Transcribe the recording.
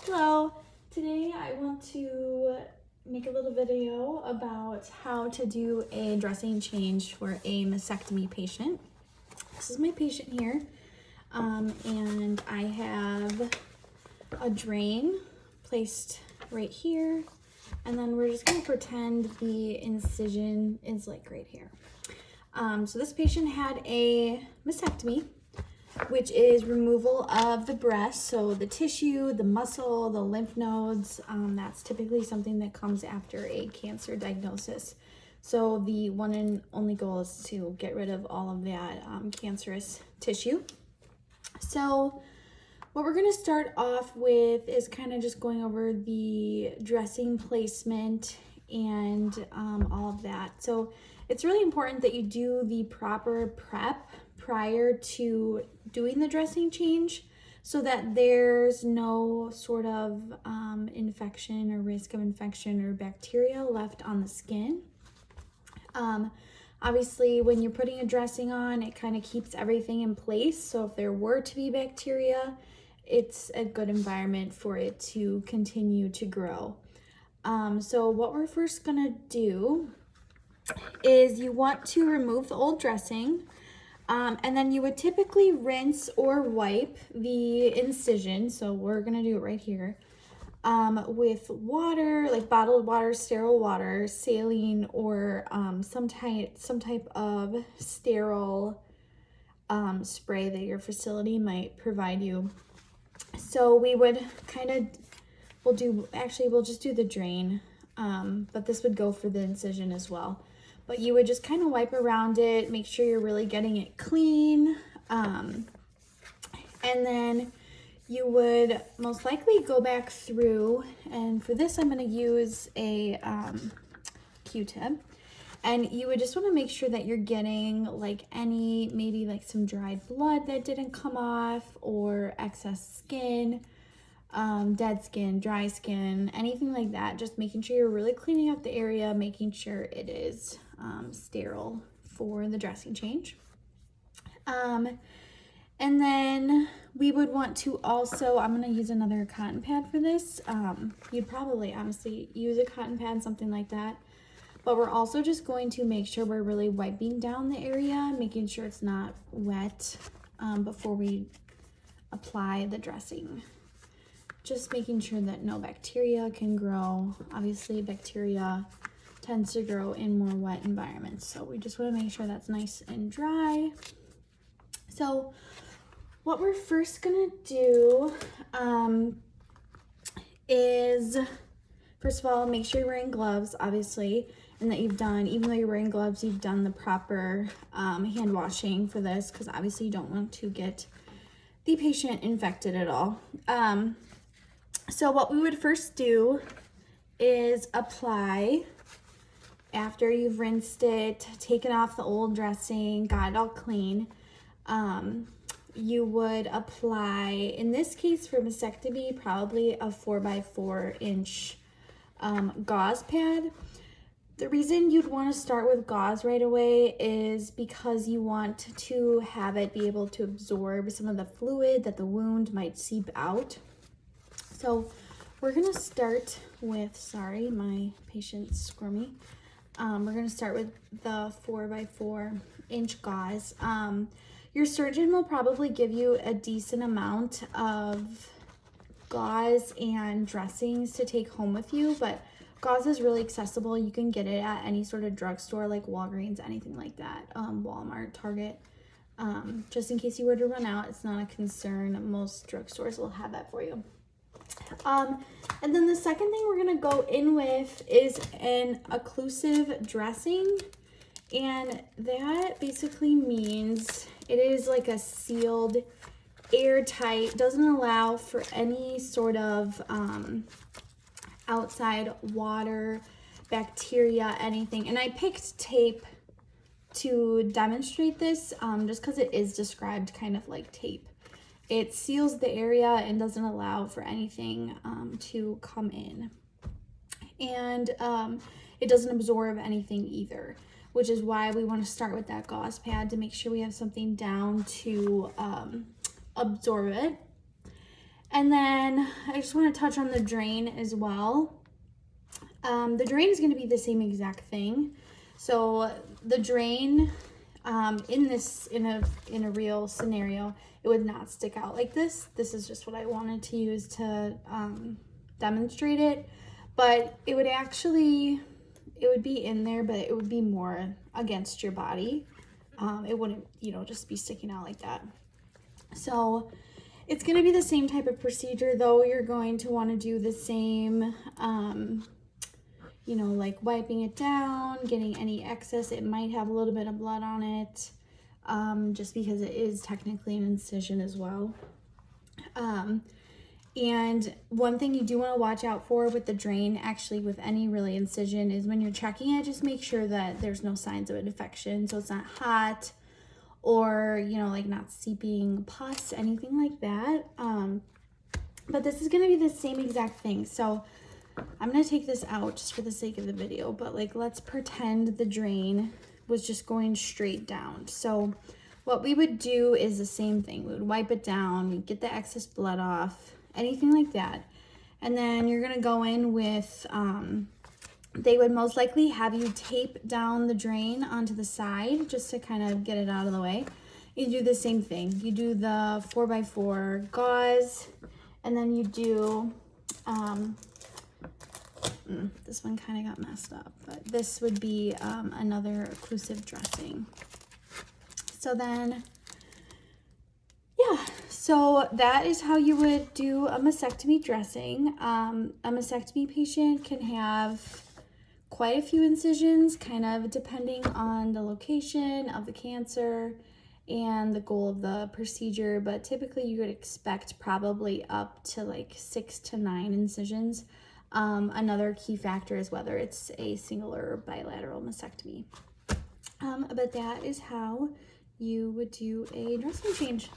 Hello, today I want to make a little video about how to do a dressing change for a mastectomy patient. This is my patient here, and I have a drain placed right here, and then we're just going to pretend the incision is like right here. So this patient had a mastectomy, which is removal of the breast, so the tissue, the muscle, the lymph nodes. That's typically something that comes after a cancer diagnosis. So the one and only goal is to get rid of all of that cancerous tissue. So what we're going to start off with is kind of just going over the dressing placement and all of that. So it's really important that you do the proper prep prior to doing the dressing change so that there's no sort of infection or risk of infection or bacteria left on the skin. Obviously, when you're putting a dressing on, it kind of keeps everything in place. So if there were to be bacteria, it's a good environment for it to continue to grow. So what we're first gonna do is you want to remove the old dressing, and then you would typically rinse or wipe the incision. So we're gonna do it right here with water, like bottled water, sterile water, saline, or some type of sterile spray that your facility might provide you. So we would we'll just do the drain, but this would go for the incision as well. But you would just kind of wipe around it, make sure you're really getting it clean. And then you would most likely go back through, and for this I'm going to use a Q-tip. And you would just want to make sure that you're getting like maybe like some dried blood that didn't come off, or excess skin, dead skin, dry skin, anything like that. Just making sure you're really cleaning up the area, making sure it is sterile for the dressing change. And then we would want to also, I'm going to use another cotton pad for this. You'd probably honestly use a cotton pad, something like that. But we're also just going to make sure we're really wiping down the area, making sure it's not wet before we apply the dressing. Just making sure that no bacteria can grow. Obviously, bacteria tends to grow in more wet environments. So we just want to make sure that's nice and dry. So what we're first gonna do is, first of all, make sure you're wearing gloves, obviously, and that even though you're wearing gloves, you've done the proper hand washing for this, because obviously you don't want to get the patient infected at all. So what we would first do is apply, after you've rinsed it, taken off the old dressing, got it all clean, you would apply, in this case for mastectomy, probably a 4x4 inch gauze pad. The reason you'd want to start with gauze right away is because you want to have it be able to absorb some of the fluid that the wound might seep out. So we're going to start with, sorry, my patient's squirmy. We're going to start with the 4x4 inch gauze. Your surgeon will probably give you a decent amount of gauze and dressings to take home with you, but gauze is really accessible. You can get it at any sort of drugstore like Walgreens, anything like that, Walmart, Target. Just in case you were to run out, it's not a concern. Most drugstores will have that for you. And then the second thing we're gonna go in with is an occlusive dressing. And that basically means it is like a sealed, airtight, doesn't allow for any sort of outside water, bacteria, anything. And I picked tape to demonstrate this just because it is described kind of like tape. It seals the area and doesn't allow for anything to come in. And it doesn't absorb anything either, which is why we want to start with that gauze pad to make sure we have something down to absorb it. And then I just want to touch on the drain as well. The drain is going to be the same exact thing. So the drain in a real scenario, it would not stick out like this. This is just what I wanted to use to demonstrate it. But it would be in there, but it would be more against your body. It wouldn't, just be sticking out like that. So it's going to be the same type of procedure, though. You're going to want to do the same, like wiping it down, getting any excess. It might have a little bit of blood on it, just because it is technically an incision as well. And one thing you do want to watch out for with the drain, actually with any really incision, is when you're checking it, just make sure that there's no signs of an infection. So it's not hot or, like not seeping pus, anything like that. But this is going to be the same exact thing. So I'm going to take this out just for the sake of the video, but like, let's pretend the drain was just going straight down. So what we would do is the same thing. We would wipe it down, we'd get the excess blood off, anything like that. And then you're going to go in with, they would most likely have you tape down the drain onto the side just to kind of get it out of the way. You do the same thing. You do the 4x4 gauze, and then you do, this one kind of got messed up, but this would be another occlusive dressing. So then, yeah, so that is how you would do a mastectomy dressing. A mastectomy patient can have quite a few incisions, kind of depending on the location of the cancer and the goal of the procedure, but typically you would expect probably up to like 6 to 9 incisions. Another key factor is whether it's a single or bilateral mastectomy. But that is how you would do a dressing change.